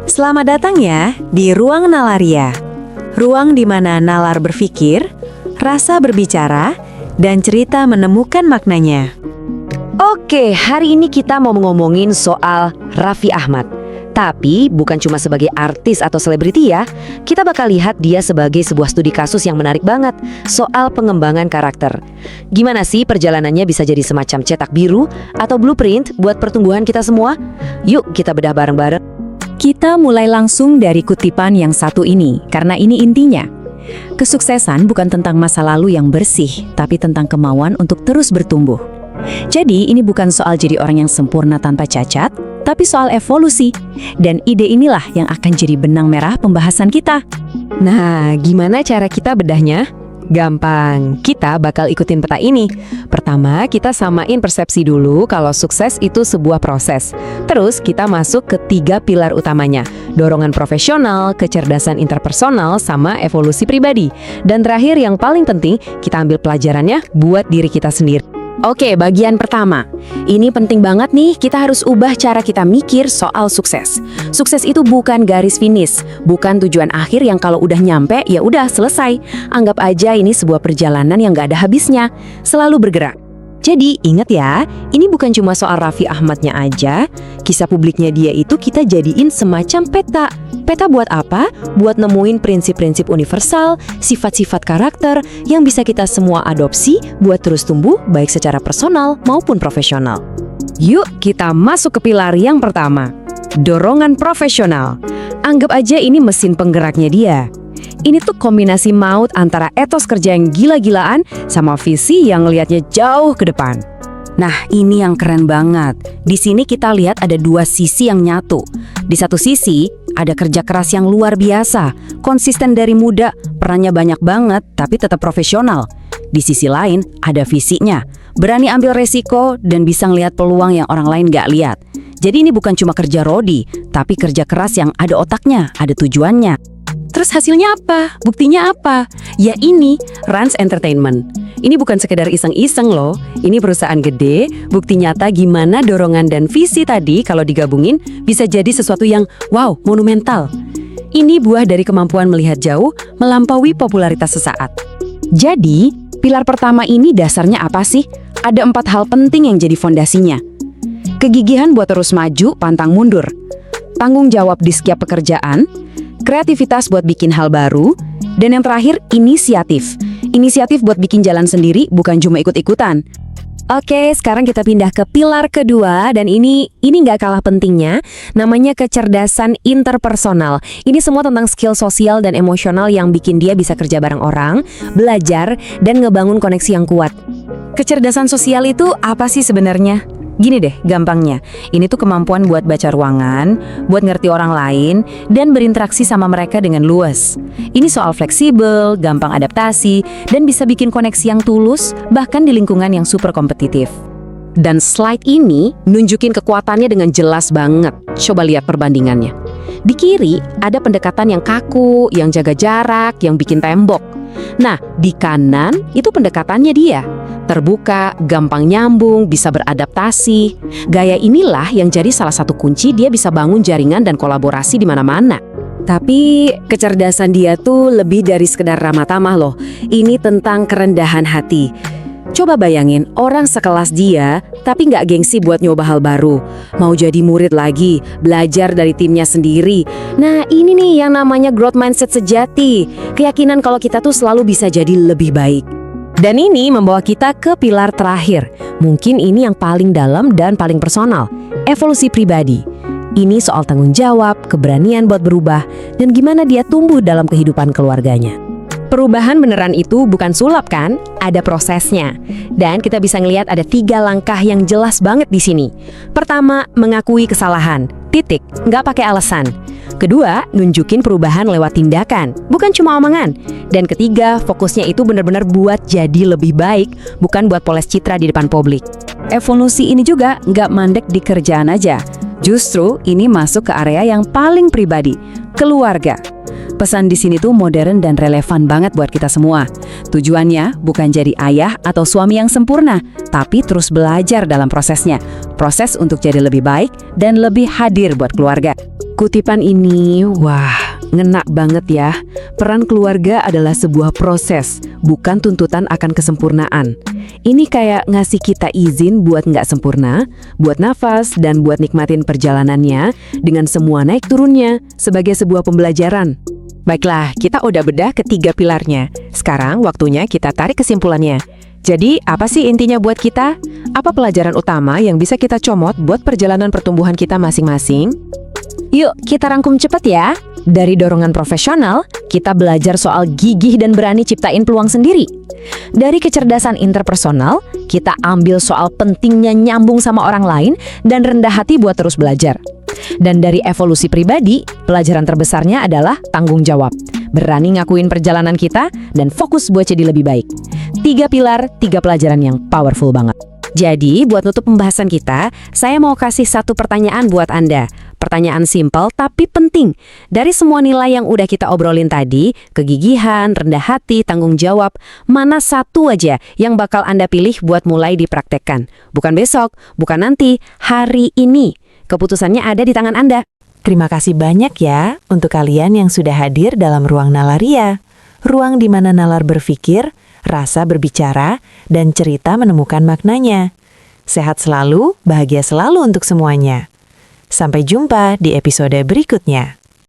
Selamat datang ya di Ruang Nalaria. Ruang di mana nalar berpikir, rasa berbicara, dan cerita menemukan maknanya. Oke, hari ini kita mau ngomongin soal Raffi Ahmad. Tapi bukan cuma sebagai artis atau selebriti ya. Kita bakal lihat dia sebagai sebuah studi kasus yang menarik banget soal pengembangan karakter. Gimana sih perjalanannya bisa jadi semacam cetak biru atau blueprint buat pertumbuhan kita semua? Yuk kita bedah bareng-bareng. Kita mulai langsung dari kutipan yang satu ini, karena ini intinya. Kesuksesan bukan tentang masa lalu yang bersih, tapi tentang kemauan untuk terus bertumbuh. Jadi ini bukan soal jadi orang yang sempurna tanpa cacat, tapi soal evolusi. Dan ide inilah yang akan jadi benang merah pembahasan kita. Nah, gimana cara kita bedahnya? Gampang, kita bakal ikutin peta ini. Pertama, kita samain persepsi dulu kalau sukses itu sebuah proses. Terus kita masuk ke 3 pilar utamanya. Dorongan profesional, kecerdasan interpersonal, sama evolusi pribadi. Dan terakhir yang paling penting, kita ambil pelajarannya buat diri kita sendiri. Oke, bagian pertama. Ini penting banget nih, kita harus ubah cara kita mikir soal sukses. Sukses itu bukan garis finish, bukan tujuan akhir yang kalau udah nyampe, ya udah selesai. Anggap aja ini sebuah perjalanan yang gak ada habisnya, selalu bergerak. Jadi ingat ya, ini bukan cuma soal Raffi Ahmadnya aja. Kisah publiknya dia itu kita jadiin semacam peta. Peta buat apa? Buat nemuin prinsip-prinsip universal, sifat-sifat karakter yang bisa kita semua adopsi buat terus tumbuh baik secara personal maupun profesional. Yuk kita masuk ke pilar yang pertama. Dorongan profesional. Anggap aja ini mesin penggeraknya dia. Ini tuh kombinasi maut antara etos kerja yang gila-gilaan sama visi yang ngelihatnya jauh ke depan. Nah, ini yang keren banget. Di sini kita lihat ada 2 sisi yang nyatu. Di satu sisi, ada kerja keras yang luar biasa, konsisten dari muda, perannya banyak banget, tapi tetap profesional. Di sisi lain, ada visinya, berani ambil resiko dan bisa ngelihat peluang yang orang lain gak lihat. Jadi ini bukan cuma kerja rodi, tapi kerja keras yang ada otaknya, ada tujuannya. Terus hasilnya apa? Buktinya apa? Ya ini, Rans Entertainment. Ini bukan sekedar iseng-iseng loh. Ini perusahaan gede, bukti nyata gimana dorongan dan visi tadi kalau digabungin bisa jadi sesuatu yang wow, monumental. Ini buah dari kemampuan melihat jauh, melampaui popularitas sesaat. Jadi, pilar pertama ini dasarnya apa sih? Ada 4 hal penting yang jadi fondasinya. Kegigihan buat terus maju, pantang mundur. Tanggung jawab di setiap pekerjaan, kreativitas buat bikin hal baru, dan yang terakhir, inisiatif. Inisiatif buat bikin jalan sendiri, bukan cuma ikut-ikutan. Oke, sekarang kita pindah ke pilar kedua, dan ini nggak kalah pentingnya, namanya kecerdasan interpersonal. Ini semua tentang skill sosial dan emosional yang bikin dia bisa kerja bareng orang, belajar, dan ngebangun koneksi yang kuat. Kecerdasan sosial itu apa sih sebenarnya? Gini deh, gampangnya. Ini tuh kemampuan buat baca ruangan, buat ngerti orang lain, dan berinteraksi sama mereka dengan luas. Ini soal fleksibel, gampang adaptasi, dan bisa bikin koneksi yang tulus, bahkan di lingkungan yang super kompetitif. Dan slide ini nunjukin kekuatannya dengan jelas banget. Coba lihat perbandingannya. Di kiri, ada pendekatan yang kaku, yang jaga jarak, yang bikin tembok. Nah, di kanan, itu pendekatannya dia. Terbuka, gampang nyambung, bisa beradaptasi. Gaya inilah yang jadi salah satu kunci dia bisa bangun jaringan dan kolaborasi di mana-mana. Tapi kecerdasan dia tuh lebih dari sekedar ramah tamah loh. Ini tentang kerendahan hati. Coba bayangin orang sekelas dia, tapi nggak gengsi buat nyoba hal baru. Mau jadi murid lagi, belajar dari timnya sendiri. Nah ini nih yang namanya growth mindset sejati. Keyakinan kalau kita tuh selalu bisa jadi lebih baik. Dan ini membawa kita ke pilar terakhir. Mungkin ini yang paling dalam dan paling personal. Evolusi pribadi. Ini soal tanggung jawab, keberanian buat berubah, dan gimana dia tumbuh dalam kehidupan keluarganya. Perubahan beneran itu bukan sulap kan? Ada prosesnya. Dan kita bisa ngelihat ada 3 langkah yang jelas banget di sini. Pertama, mengakui kesalahan. Titik, nggak pakai alasan. Kedua, nunjukin perubahan lewat tindakan, bukan cuma omongan. Dan ketiga, fokusnya itu benar-benar buat jadi lebih baik, bukan buat poles citra di depan publik. Evolusi ini juga nggak mandek di kerjaan aja. Justru ini masuk ke area yang paling pribadi, keluarga. Pesan di sini tuh modern dan relevan banget buat kita semua. Tujuannya bukan jadi ayah atau suami yang sempurna, tapi terus belajar dalam prosesnya. Proses untuk jadi lebih baik dan lebih hadir buat keluarga. Kutipan ini, wah, ngena banget ya. Peran keluarga adalah sebuah proses, bukan tuntutan akan kesempurnaan. Ini kayak ngasih kita izin buat nggak sempurna, buat nafas, dan buat nikmatin perjalanannya dengan semua naik turunnya sebagai sebuah pembelajaran. Baiklah, kita udah bedah ketiga pilarnya. Sekarang waktunya kita tarik kesimpulannya. Jadi, apa sih intinya buat kita? Apa pelajaran utama yang bisa kita comot buat perjalanan pertumbuhan kita masing-masing? Yuk, kita rangkum cepat ya. Dari dorongan profesional, kita belajar soal gigih dan berani ciptain peluang sendiri. Dari kecerdasan interpersonal, kita ambil soal pentingnya nyambung sama orang lain dan rendah hati buat terus belajar. Dan dari evolusi pribadi, pelajaran terbesarnya adalah tanggung jawab. Berani ngakuin perjalanan kita dan fokus buat jadi lebih baik. 3 pilar, 3 pelajaran yang powerful banget. Jadi, buat nutup pembahasan kita, saya mau kasih satu pertanyaan buat Anda. Pertanyaan simpel tapi penting. Dari semua nilai yang udah kita obrolin tadi, kegigihan, rendah hati, tanggung jawab, mana satu aja yang bakal Anda pilih buat mulai dipraktekkan? Bukan besok, bukan nanti, hari ini. Keputusannya ada di tangan Anda. Terima kasih banyak ya untuk kalian yang sudah hadir dalam Ruang Nalaria. Ruang di mana nalar berpikir, rasa berbicara, dan cerita menemukan maknanya. Sehat selalu, bahagia selalu untuk semuanya. Sampai jumpa di episode berikutnya.